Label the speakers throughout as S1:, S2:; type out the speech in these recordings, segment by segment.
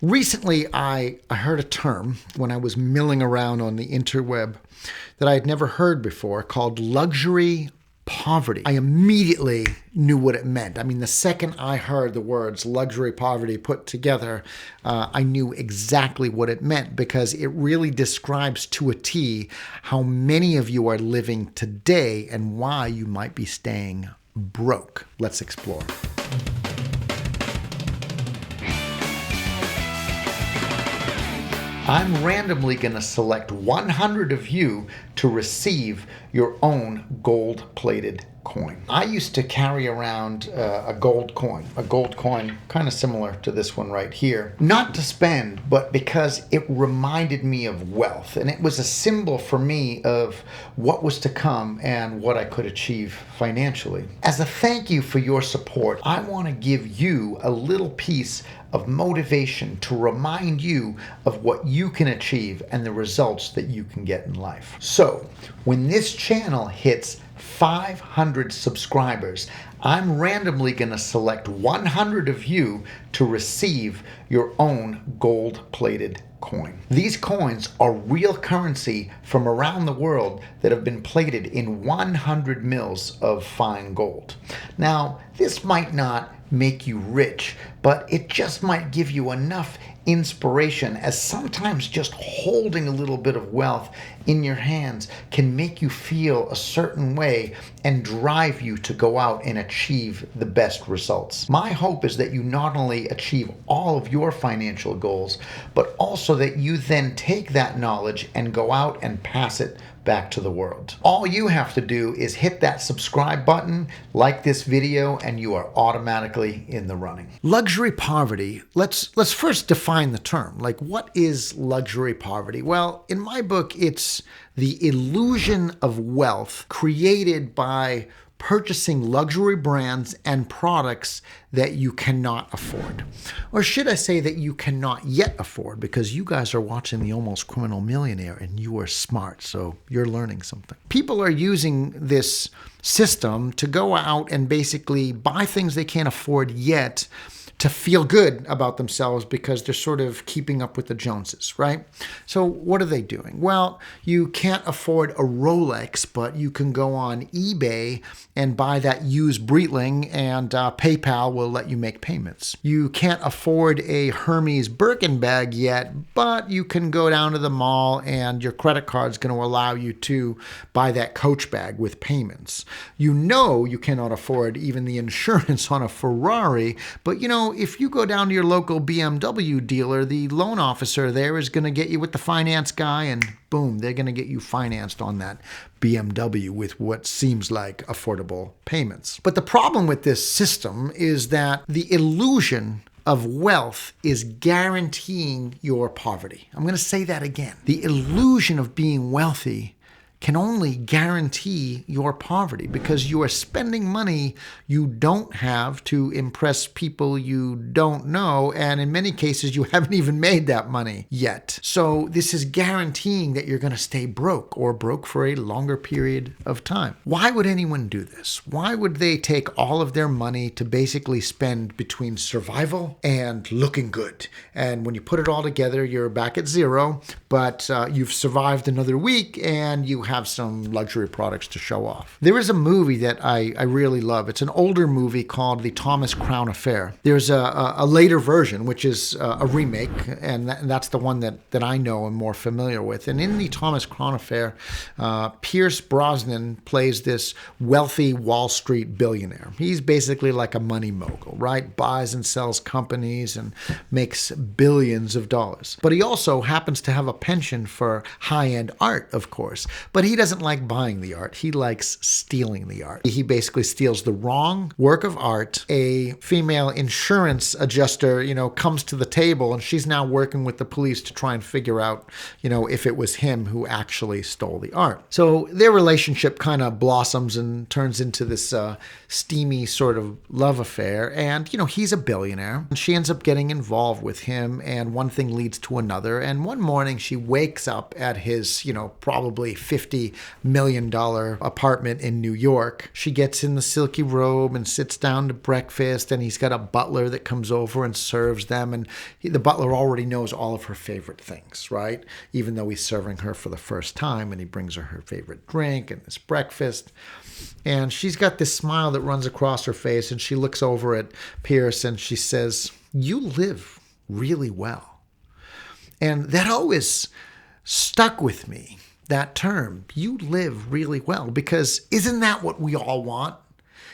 S1: Recently, I heard a term when I was milling around on the interweb that I had never heard before called luxury poverty. I immediately knew what it meant. I mean, the second I heard the words luxury poverty put together, I knew exactly what it meant because it really describes to a T how many of you are living today and why you might be staying broke. Let's explore. I'm randomly going to select 100 of you to receive your own gold-plated coin. I used to carry around a gold coin kind of similar to this one right here. Not to spend, but because it reminded me of wealth. And it was a symbol for me of what was to come and what I could achieve financially. As a thank you for your support, I want to give you a little piece of motivation to remind you of what you can achieve and the results that you can get in life. So, when this channel hits 500 subscribers, I'm randomly going to select 100 of you to receive your own gold-plated coin. These coins are real currency from around the world that have been plated in 100 mils of fine gold. Now, this might not make you rich, but it just might give you enough inspiration, as sometimes just holding a little bit of wealth in your hands can make you feel a certain way and drive you to go out and achieve the best results. My hope is that you not only achieve all of your financial goals, but also that you then take that knowledge and go out and pass it back to the world. All you have to do is hit that subscribe button, like this video, and you are automatically in the running. Luxury poverty. Let's first define the term. Like, what is luxury poverty? Well, in my book, it's the illusion of wealth created by purchasing luxury brands and products that you cannot afford. Or should I say that you cannot yet afford, because you guys are watching the Almost Criminal Millionaire and you are smart, so you're learning something. People are using this system to go out and basically buy things they can't afford yet to feel good about themselves because they're sort of keeping up with the Joneses, right? So what are they doing? Well, you can't afford a Rolex, but you can go on eBay and buy that used Breitling, and PayPal will let you make payments. You can't afford a Hermes Birkin bag yet, but you can go down to the mall and your credit card's going to allow you to buy that Coach bag with payments. You know you cannot afford even the insurance on a Ferrari, but if you go down to your local BMW dealer, the loan officer there is going to get you with the finance guy, and boom, they're going to get you financed on that BMW with what seems like affordable payments. But the problem with this system is that the illusion of wealth is guaranteeing your poverty. I'm going to say that again. The illusion of being wealthy can only guarantee your poverty because you are spending money you don't have to impress people you don't know, and in many cases you haven't even made that money yet. So this is guaranteeing that you're going to stay broke, or broke for a longer period of time. Why would anyone do this? Why would they take all of their money to basically spend between survival and looking good? And when you put it all together, you're back at zero, but you've survived another week and you have some luxury products to show off. There is a movie that I really love. It's an older movie called The Thomas Crown Affair. There's a later version, which is a remake, and that's the one that I know and more familiar with. And in The Thomas Crown Affair, Pierce Brosnan plays this wealthy Wall Street billionaire. He's basically like a money mogul, right? Buys and sells companies and makes billions of dollars. But he also happens to have a penchant for high-end art, of course. But he doesn't like buying the art. He likes stealing the art. He basically steals the wrong work of art. A female insurance adjuster, comes to the table, and she's now working with the police to try and figure out, if it was him who actually stole the art. So their relationship kind of blossoms and turns into this steamy sort of love affair. And, he's a billionaire. And she ends up getting involved with him, and one thing leads to another. And one morning she wakes up at his, probably 50 $50 million apartment in New York. She gets in the silky robe and sits down to breakfast, and he's got a butler that comes over and serves them. And the butler already knows all of her favorite things, right? Even though he's serving her for the first time, and he brings her favorite drink and this breakfast. And she's got this smile that runs across her face, and she looks over at Pierce and she says, "You live really well." And that always stuck with me, that term, "you live really well," because isn't that what we all want?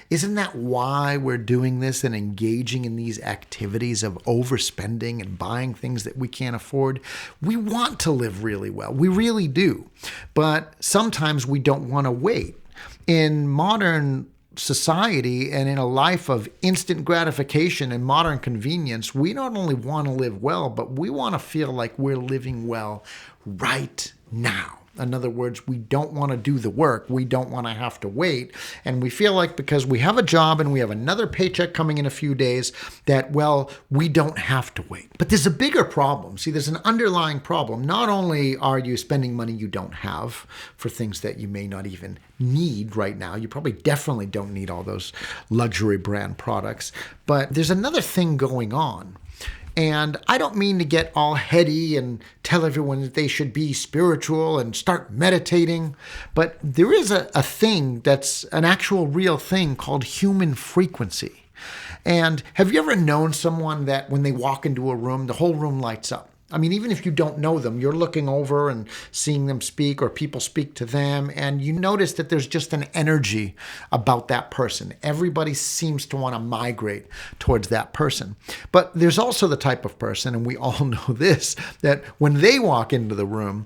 S1: Isn't that why we're doing this and engaging in these activities of overspending and buying things that we can't afford? We want to live really well. We really do. But sometimes we don't want to wait. In modern society and in a life of instant gratification and modern convenience, we not only want to live well, but we want to feel like we're living well right now. In other words, we don't want to do the work. We don't want to have to wait. And we feel like because we have a job and we have another paycheck coming in a few days that, well, we don't have to wait. But there's a bigger problem. See, there's an underlying problem. Not only are you spending money you don't have for things that you may not even need right now. You probably definitely don't need all those luxury brand products. But there's another thing going on. And I don't mean to get all heady and tell everyone that they should be spiritual and start meditating, but there is a thing that's an actual real thing called human frequency. And have you ever known someone that when they walk into a room, the whole room lights up? I mean, even if you don't know them, you're looking over and seeing them speak or people speak to them, and you notice that there's just an energy about that person. Everybody seems to want to migrate towards that person. But there's also the type of person, and we all know this, that when they walk into the room,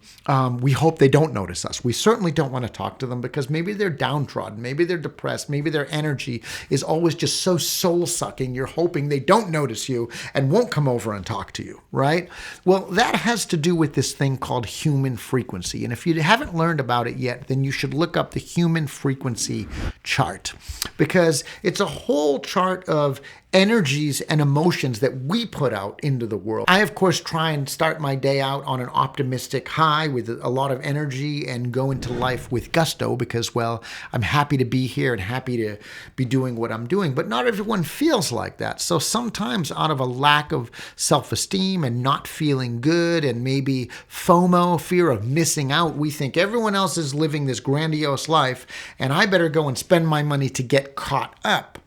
S1: we hope they don't notice us. We certainly don't want to talk to them because maybe they're downtrodden, maybe they're depressed, maybe their energy is always just so soul-sucking. You're hoping they don't notice you and won't come over and talk to you, right? Well, that has to do with this thing called human frequency. And if you haven't learned about it yet, then you should look up the human frequency chart, because it's a whole chart of energies and emotions that we put out into the world. I, of course, try and start my day out on an optimistic high with a lot of energy and go into life with gusto because, well, I'm happy to be here and happy to be doing what I'm doing. But not everyone feels like that. So sometimes out of a lack of self-esteem and not feeling good and maybe FOMO, fear of missing out, we think everyone else is living this grandiose life and I better go and spend my money to get caught up.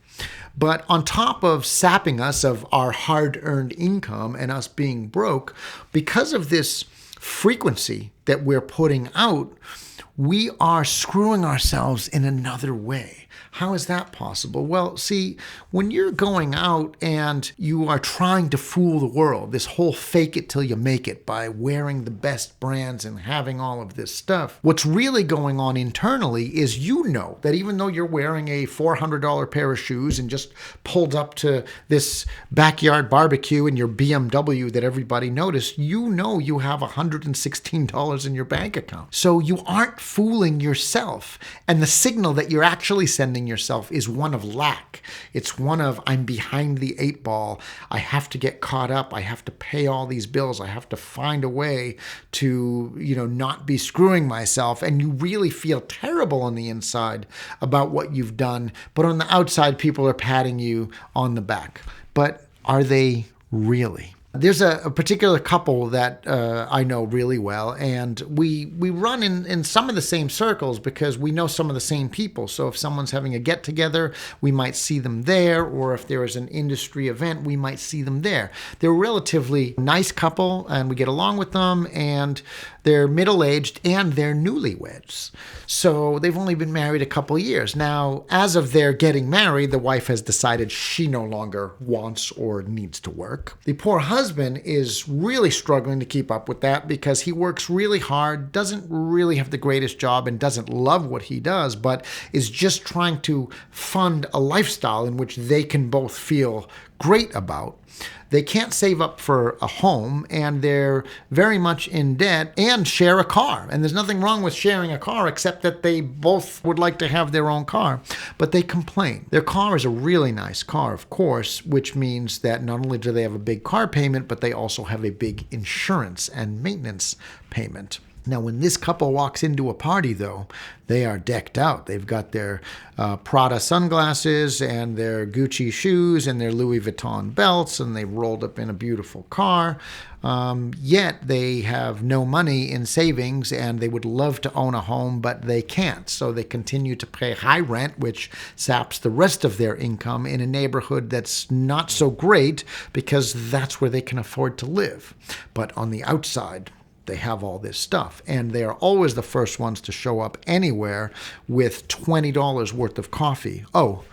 S1: But on top of sapping us of our hard-earned income and us being broke, because of this frequency that we're putting out, we are screwing ourselves in another way. How is that possible? Well, see, when you're going out and you are trying to fool the world, this whole fake it till you make it by wearing the best brands and having all of this stuff, what's really going on internally is you know that even though you're wearing a $400 pair of shoes and just pulled up to this backyard barbecue in your BMW that everybody noticed, you know you have $116 in your bank account. So you aren't fooling yourself. And the signal that you're actually sending yourself is one of lack. It's one of, I'm behind the eight ball. I have to get caught up. I have to pay all these bills. I have to find a way to, not be screwing myself. And you really feel terrible on the inside about what you've done. But on the outside, people are patting you on the back. But are they really? There's a particular couple that I know really well, and we run in some of the same circles because we know some of the same people. So if someone's having a get-together, we might see them there, or if there is an industry event, we might see them there. They're a relatively nice couple, and we get along with them, and they're middle-aged, and they're newlyweds. So they've only been married a couple years. Now, as of their getting married, the wife has decided she no longer wants or needs to work. The poor husband is really struggling to keep up with that because he works really hard, doesn't really have the greatest job, and doesn't love what he does, but is just trying to fund a lifestyle in which they can both feel great about. They can't save up for a home, and they're very much in debt and share a car. And there's nothing wrong with sharing a car except that they both would like to have their own car, but they complain. Their car is a really nice car, of course, which means that not only do they have a big car payment, but they also have a big insurance and maintenance payment. Now, when this couple walks into a party, though, they are decked out. They've got their Prada sunglasses and their Gucci shoes and their Louis Vuitton belts, and they've rolled up in a beautiful car. Yet they have no money in savings, and they would love to own a home, but they can't. So they continue to pay high rent, which saps the rest of their income in a neighborhood that's not so great because that's where they can afford to live. But on the outside, they have all this stuff, and they are always the first ones to show up anywhere with $20 worth of coffee. Oh,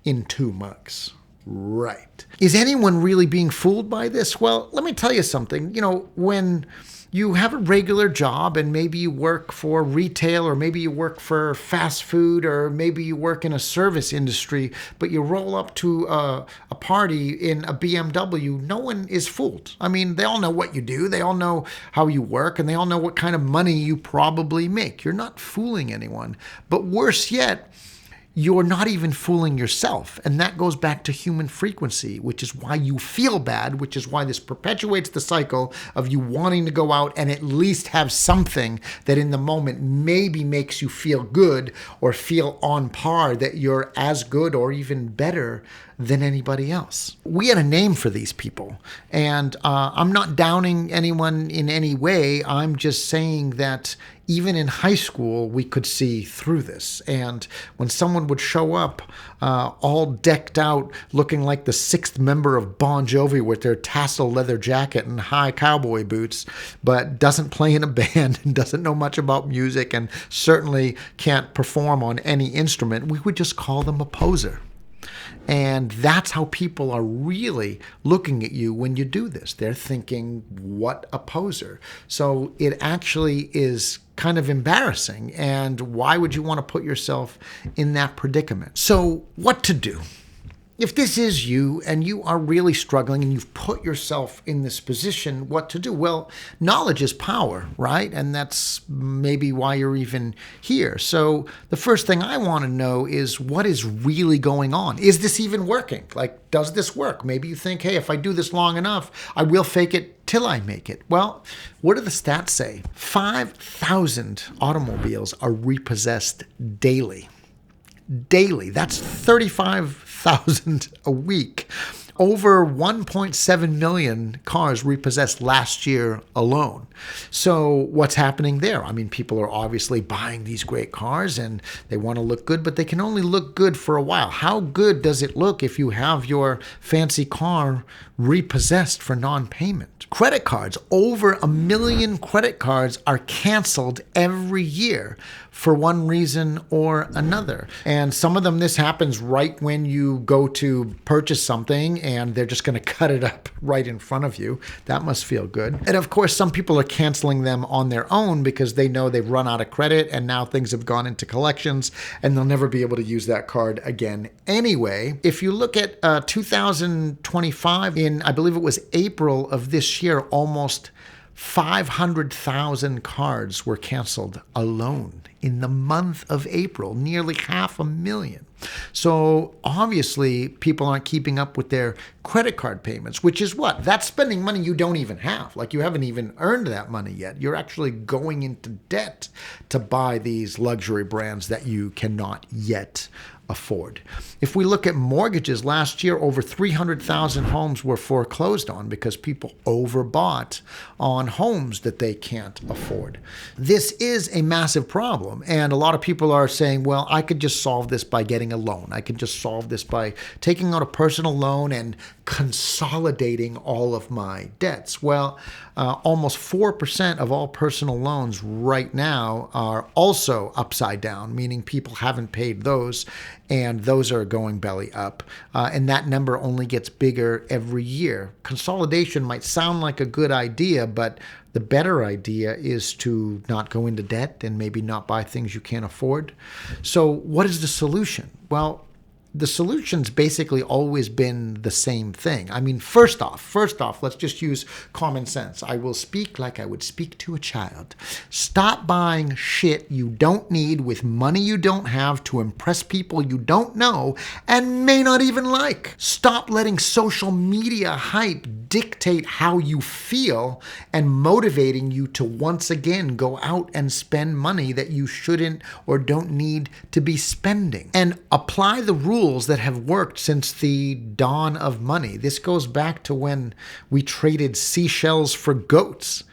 S1: in 2 mugs. Right. Is anyone really being fooled by this? Well, let me tell you something. When you have a regular job and maybe you work for retail, or maybe you work for fast food, or maybe you work in a service industry, but you roll up to a party in a BMW, no one is fooled. I mean, they all know what you do. They all know how you work, and they all know what kind of money you probably make. You're not fooling anyone. But worse yet, you're not even fooling yourself. And that goes back to human frequency, which is why you feel bad, which is why this perpetuates the cycle of you wanting to go out and at least have something that in the moment maybe makes you feel good or feel on par, that you're as good or even better than anybody else. We had a name for these people, and I'm not downing anyone in any way. I'm just saying that even in high school, we could see through this. And when someone would show up all decked out, looking like the 6th member of Bon Jovi with their tassel leather jacket and high cowboy boots, but doesn't play in a band and doesn't know much about music and certainly can't perform on any instrument, we would just call them a poser. And that's how people are really looking at you when you do this. They're thinking, what a poser. So it actually is kind of embarrassing. And why would you want to put yourself in that predicament? So what to do? If this is you and you are really struggling and you've put yourself in this position, what to do? Well, knowledge is power, right? And that's maybe why you're even here. So the first thing I want to know is, what is really going on? Is this even working? Like, does this work? Maybe you think, hey, if I do this long enough, I will fake it till I make it. Well, what do the stats say? 5,000 automobiles are repossessed daily. Daily. That's 35,000 a week. Over 1.7 million cars repossessed last year alone. So what's happening there? I mean, people are obviously buying these great cars and they want to look good, but they can only look good for a while. How good does it look if you have your fancy car repossessed for non-payment? Credit cards, over 1 million credit cards are canceled every year for one reason or another. And some of them, this happens right when you go to purchase something and they're just going to cut it up right in front of you. That must feel good. And of course, some people are canceling them on their own because they know they've run out of credit and now things have gone into collections and they'll never be able to use that card again anyway. If you look at 2025, in I believe it was April of this year, almost 500,000 cards were canceled alone in the month of April, nearly 500,000. So obviously people aren't keeping up with their credit card payments, which is what? That's spending money you don't even have. Like, you haven't even earned that money yet. You're actually going into debt to buy these luxury brands that you cannot yet afford. If we look at mortgages, last year over 300,000 homes were foreclosed on because people overbought on homes that they can't afford. This is a massive problem, and a lot of people are saying, well, I could just solve this by getting a loan. I could just solve this by taking out a personal loan and consolidating all of my debts. Well, almost 4% of all personal loans right now are also upside down, meaning people haven't paid those, and those are going belly up. And that number only gets bigger every year. Consolidation might sound like a good idea, but the better idea is to not go into debt and maybe not buy things you can't afford. So what is the solution? Well, the solution's basically always been the same thing. I mean, first off, let's just use common sense. I will speak like I would speak to a child. Stop buying shit you don't need with money you don't have to impress people you don't know and may not even like. Stop letting social media hype dictate how you feel and motivating you to once again go out and spend money that you shouldn't or don't need to be spending. And apply the rules that have worked since the dawn of money. This goes back to when we traded seashells for goats.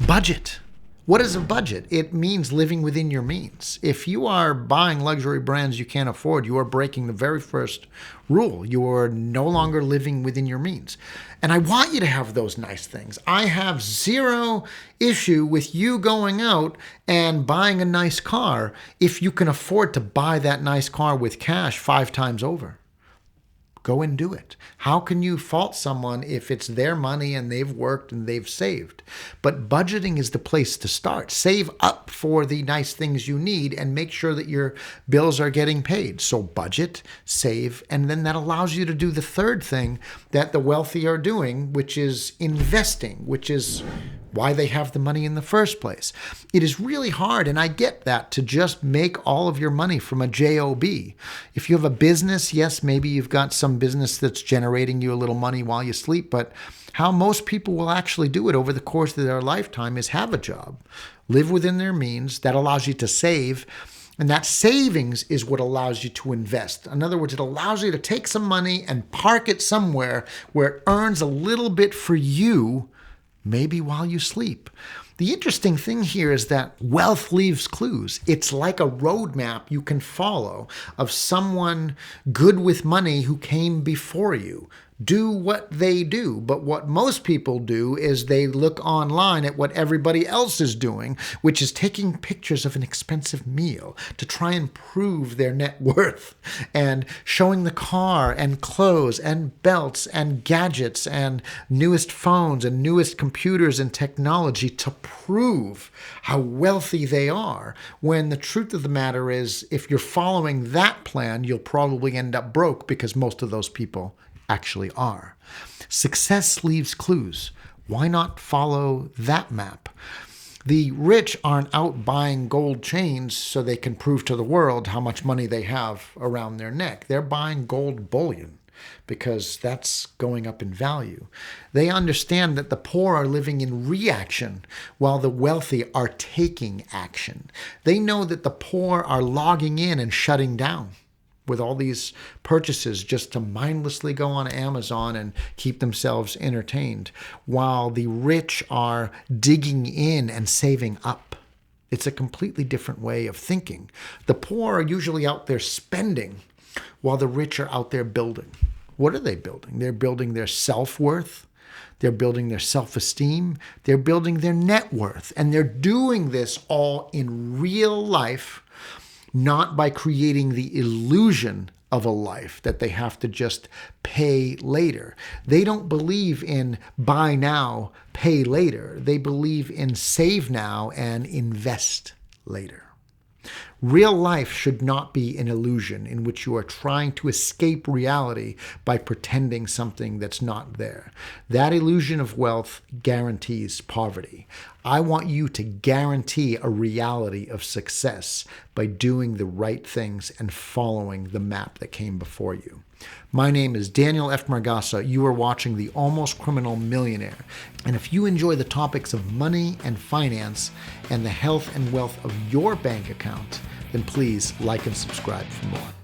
S1: Budget. What is a budget? It means living within your means. If you are buying luxury brands you can't afford, you are breaking the very first rule. You are no longer living within your means. And I want you to have those nice things. I have zero issue with you going out and buying a nice car if you can afford to buy that nice car with cash 5 times over. Go and do it. How can you fault someone if it's their money and they've worked and they've saved? But budgeting is the place to start. Save up for the nice things you need and make sure that your bills are getting paid. So budget, save, and then that allows you to do the third thing that the wealthy are doing, which is investing, which is why they have the money in the first place. It is really hard, and I get that, to just make all of your money from a job. If you have a business, yes, maybe you've got some business that's generating you a little money while you sleep, but how most people will actually do it over the course of their lifetime is have a job, live within their means. That allows you to save, and that savings is what allows you to invest. In other words, it allows you to take some money and park it somewhere where it earns a little bit for you, maybe while you sleep. The interesting thing here is that wealth leaves clues. It's like a roadmap you can follow of someone good with money who came before you. Do what they do. But what most people do is they look online at what everybody else is doing, which is taking pictures of an expensive meal to try and prove their net worth, and showing the car and clothes and belts and gadgets and newest phones and newest computers and technology to prove how wealthy they are, when the truth of the matter is, if you're following that plan, you'll probably end up broke, because most of those people actually are. Success leaves clues. Why not follow that map? The rich aren't out buying gold chains so they can prove to the world how much money they have around their neck. They're buying gold bullion because that's going up in value. They understand that the poor are living in reaction while the wealthy are taking action. They know that the poor are logging in and shutting down with all these purchases just to mindlessly go on Amazon and keep themselves entertained, while the rich are digging in and saving up. It's a completely different way of thinking. The poor are usually out there spending, while the rich are out there building. What are they building? They're building their self-worth. They're building their self-esteem. They're building their net worth. And they're doing this all in real life, not by creating the illusion of a life that they have to just pay later. They don't believe in buy now, pay later. They believe in save now and invest later. Real life should not be an illusion in which you are trying to escape reality by pretending something that's not there. That illusion of wealth guarantees poverty. I want you to guarantee a reality of success by doing the right things and following the map that came before you. My name is Daniel F. Margasa. You are watching The Almost Criminal Millionaire. And if you enjoy the topics of money and finance and the health and wealth of your bank account, then please like and subscribe for more.